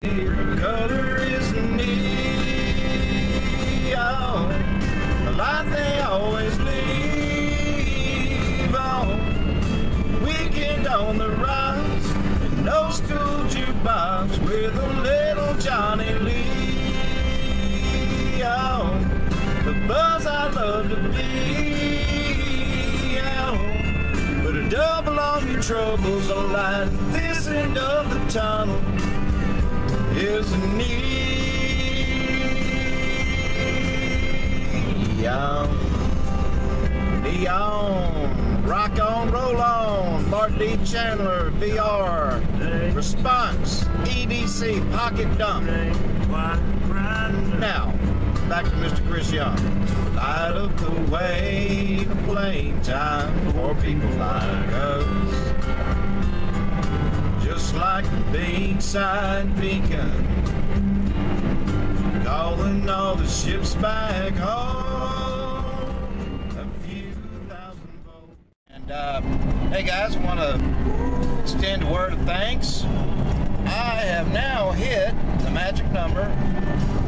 The color is neon, the light they always leave on. Weekend on the rise, and no school jukebox with a little Johnny Lee on. The buzz I love to be on. Put a double on your troubles, a light at this end of the tunnel is neon. Neon. Rock on, roll on. Mark D. Chandler, VR. Response, EDC, pocket dump. Now, back to Mr. Chris Young. Light up the way to playtime for people like us. Just like the Beachside Beacon, calling all the ships back home. A few thousand volts. And hey guys, want to extend a word of thanks. I have now hit the magic number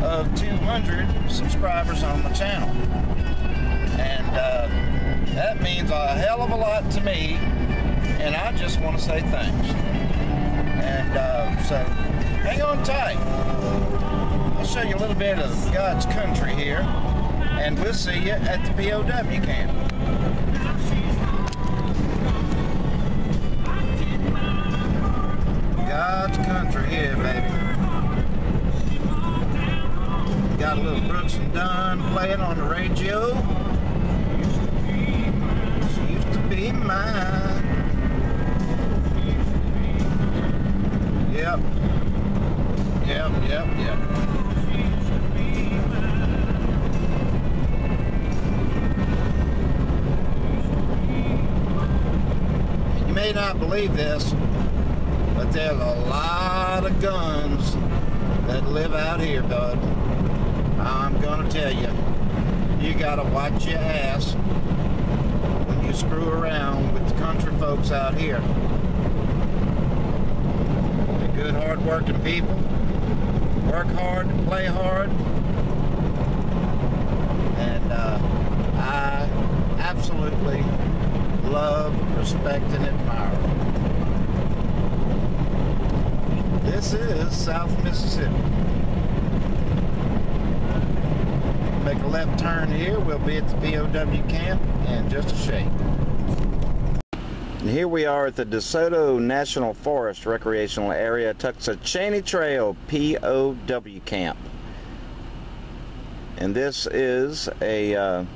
of 200 subscribers on the channel, and that means a hell of a lot to me, and I just want to say thanks. And so hang on tight. I'll show you a little bit of God's country here, and we'll see you at the POW camp. God's country here, baby. Got a little Brooks and Dunn playing on the radio. She used to be mine. Yep. You may not believe this, but there's a lot of guns that live out here, bud. I'm gonna tell you, you gotta watch your ass when you screw around with the country folks out here. They're good, hard-working people. Work hard, play hard, and I absolutely love, respect, and admire them. This is South Mississippi. Make a left turn here. We'll be at the POW camp in just a shake. And here we are at the DeSoto National Forest Recreational Area, Tuxachanie Trail POW camp. And this is a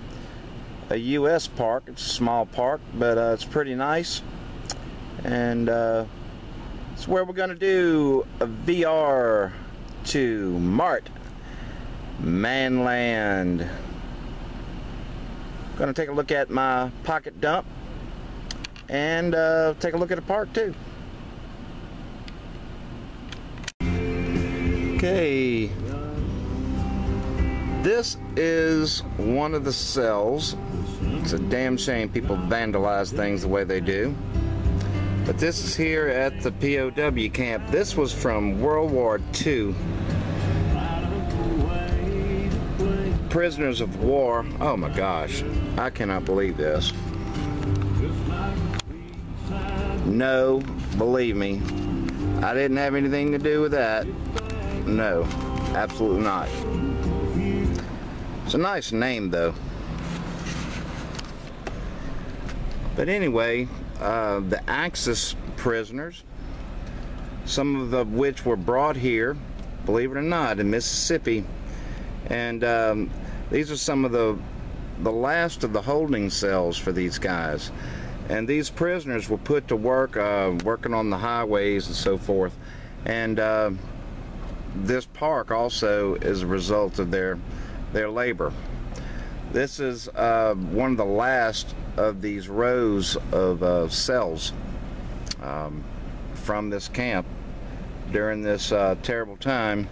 U.S. park. It's a small park, but it's pretty nice. And it's where we're going to do a VR to Manland. Going to take a look at my pocket dump and take a look at the park too. Okay, this is one of the cells. It's a damn shame people vandalize things the way they do. But this is here at the POW camp. This was from World War II. Prisoners of war. Oh my gosh, I cannot believe this. No, believe me, I didn't have anything to do with that. No, absolutely not. It's a nice name though. But anyway, the Axis prisoners, some of which were brought here, believe it or not, in Mississippi, and these are some of the last of the holding cells for these guys. And these prisoners were put to work working on the highways and so forth, and this park also is a result of their labor. This is one of the last of these rows of cells from this camp during this terrible time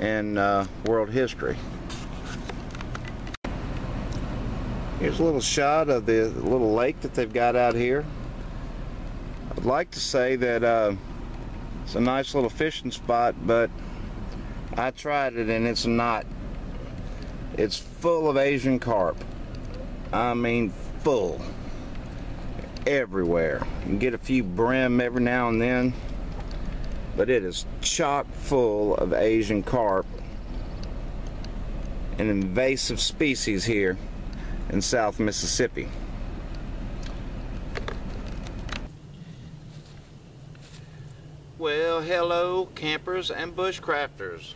in world history. Here's a little shot of the little lake that they've got out here. I'd like to say that It's a nice little fishing spot, but I tried it and it's not. It's full of Asian carp. I mean, full. Everywhere. You can get a few brim every now and then, but it is chock full of Asian carp, an invasive species here in South Mississippi. Well, hello campers and bushcrafters.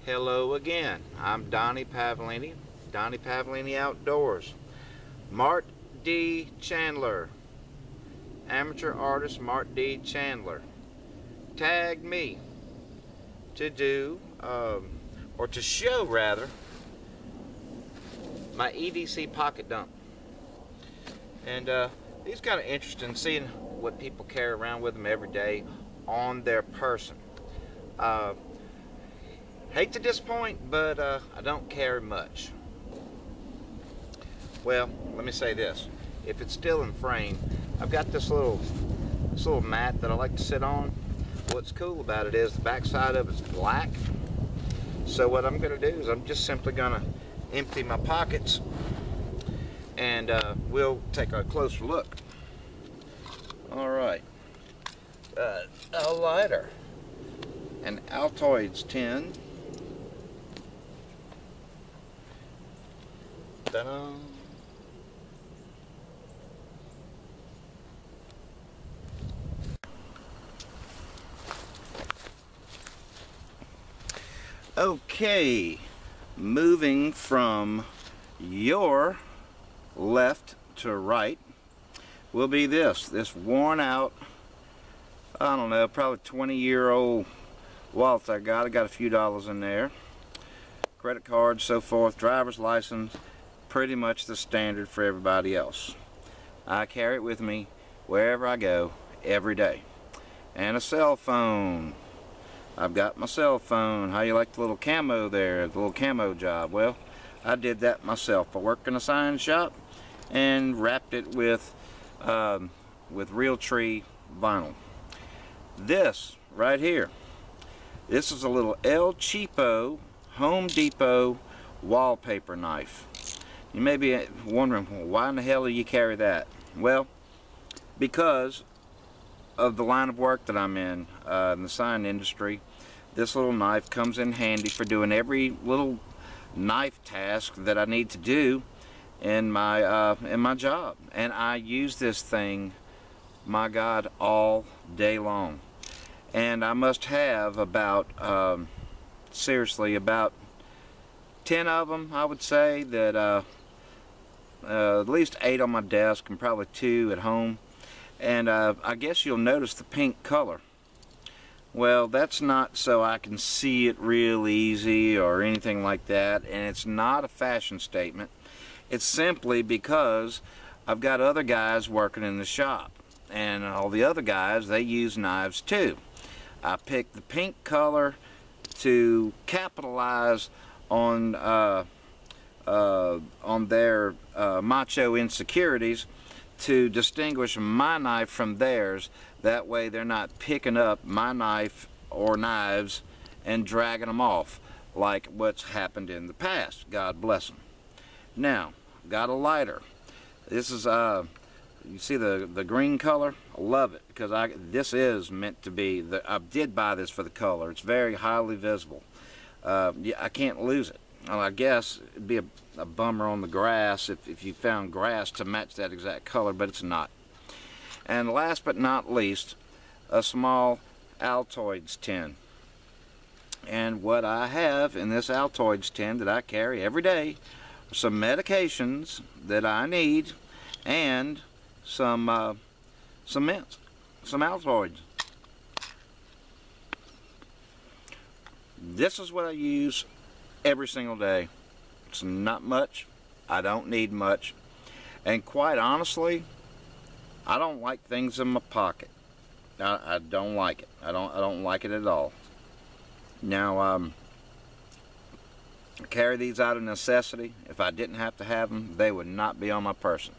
Hello again. I'm Donnie Pavlini, Donnie Pavlini Outdoors. Mart D. Chandler, amateur artist Mart D. Chandler, tagged me to do, or to show rather, my EDC pocket dump. And it's kind of interesting seeing what people carry around with them every day on their person. Hate to disappoint, but I don't carry much. Well, let me say this. If it's still in frame, I've got this little mat that I like to sit on. What's cool about it is the back side of it's black. So what I'm going to do is I'm just simply going to empty my pockets, and we'll take a closer look. All right. A lighter, an Altoids tin. Ta-da. Okay, moving from your left to right will be this worn out, I don't know, probably 20-year-old wallet I got. A few dollars in there. Credit card, so forth, driver's license, pretty much the standard for everybody else. I carry it with me wherever I go every day. And a cell phone. I've got my cell phone. How you like the little camo there, the little camo job? Well, I did that myself. I work in a sign shop and wrapped it with Realtree vinyl. This right here, this is a little El Cheapo Home Depot wallpaper knife. You may be wondering, why in the hell do you carry that? Well, because of the line of work that I'm in the sign industry, this little knife comes in handy for doing every little knife task that I need to do in my job. And I use this thing, my God, all day long. And I must have about, seriously, about 10 of them, I would say, that at least 8 on my desk and probably 2 at home. And I guess you'll notice the pink color. Well, that's not so I can see it real easy or anything like that, and it's not a fashion statement. It's simply because I've got other guys working in the shop, and all the other guys, they use knives too. I picked the pink color to capitalize on their macho insecurities, to distinguish my knife from theirs. That way they're not picking up my knife or knives and dragging them off like what's happened in the past. God bless them. Now, I've got a lighter. This is you see the green color? I love it because this is meant to be, I did buy this for the color. It's very highly visible. Yeah, I can't lose it. Well, I guess it'd be a bummer on the grass if you found grass to match that exact color, but it's not. And last but not least, a small Altoids tin. And what I have in this Altoids tin that I carry every day are some medications that I need and some mints, some Altoids. This is what I use every single day. It's not much. I don't need much. And quite honestly, I don't like things in my pocket. I don't like it. I don't like it at all. Now, I carry these out of necessity. If I didn't have to have them, they would not be on my person.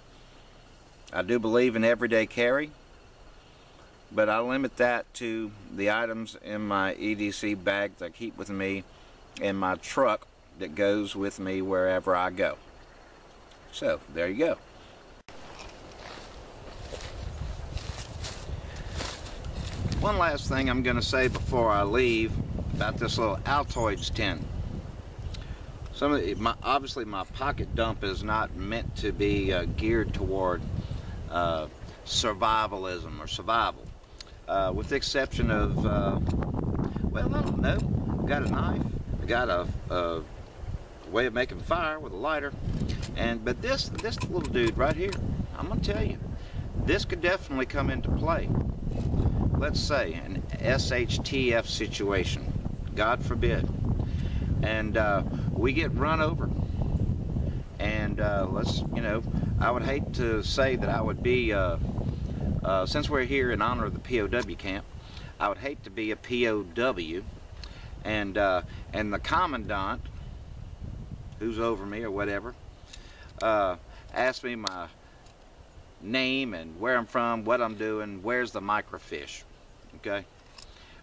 I do believe in everyday carry, but I limit that to the items in my EDC bag that I keep with me in my truck that goes with me wherever I go. So there you go. One last thing I'm going to say before I leave about this little Altoids tin. Obviously my pocket dump is not meant to be geared toward survivalism or survival, with the exception of, well, I don't know. I got a knife, I got a way of making fire with a lighter, but this little dude right here, I'm gonna tell you, this could definitely come into play. Let's say an SHTF situation, God forbid, and we get run over, and I would hate to say that I would be, since we're here in honor of the POW camp, I would hate to be a POW, and the commandant, who's over me or whatever, asked me my name and where I'm from, what I'm doing, where's the microfiche. Okay,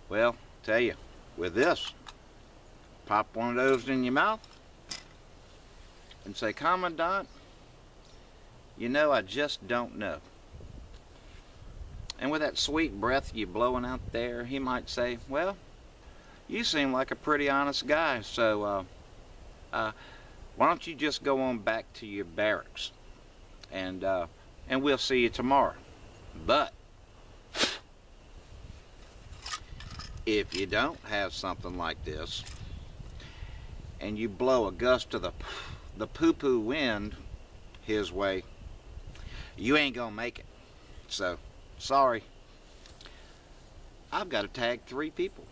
well, tell you, with this, pop one of those in your mouth and say, Commandant, you know, I just don't know. And with that sweet breath you blowing out there, he might say, well, you seem like a pretty honest guy, so why don't you just go on back to your barracks, and we'll see you tomorrow. But if you don't have something like this, and you blow a gust of the poo-poo wind his way, you ain't gonna make it. So, sorry. I've got to tag 3 people.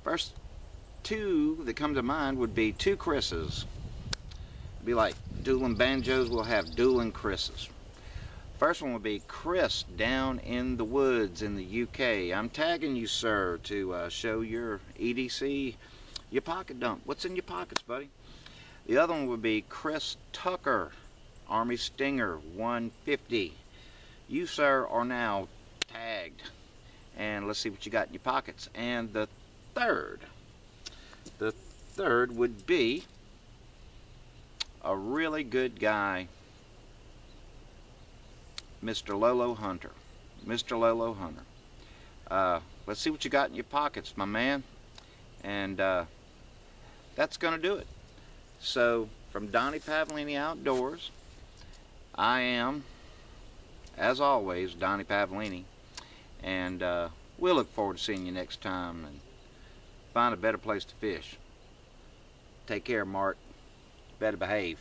First 2 that come to mind would be 2 Chris's. It'd be like dueling banjos, we'll have dueling Chris's. First one would be Chris down in the woods in the UK. I'm tagging you, sir, to show your EDC, your pocket dump. What's in your pockets, buddy? The other one would be Chris Tucker, Army Stinger 150. You, sir, are now tagged. And let's see what you got in your pockets. And the third would be a really good guy, Mr. Lolo Hunter. Mr. Lolo Hunter. Let's see what you got in your pockets, my man. And that's going to do it. So, from Donnie Pavlini Outdoors, I am, as always, Donnie Pavlini. And we'll look forward to seeing you next time and find a better place to fish. Take care, Mark. Better behave.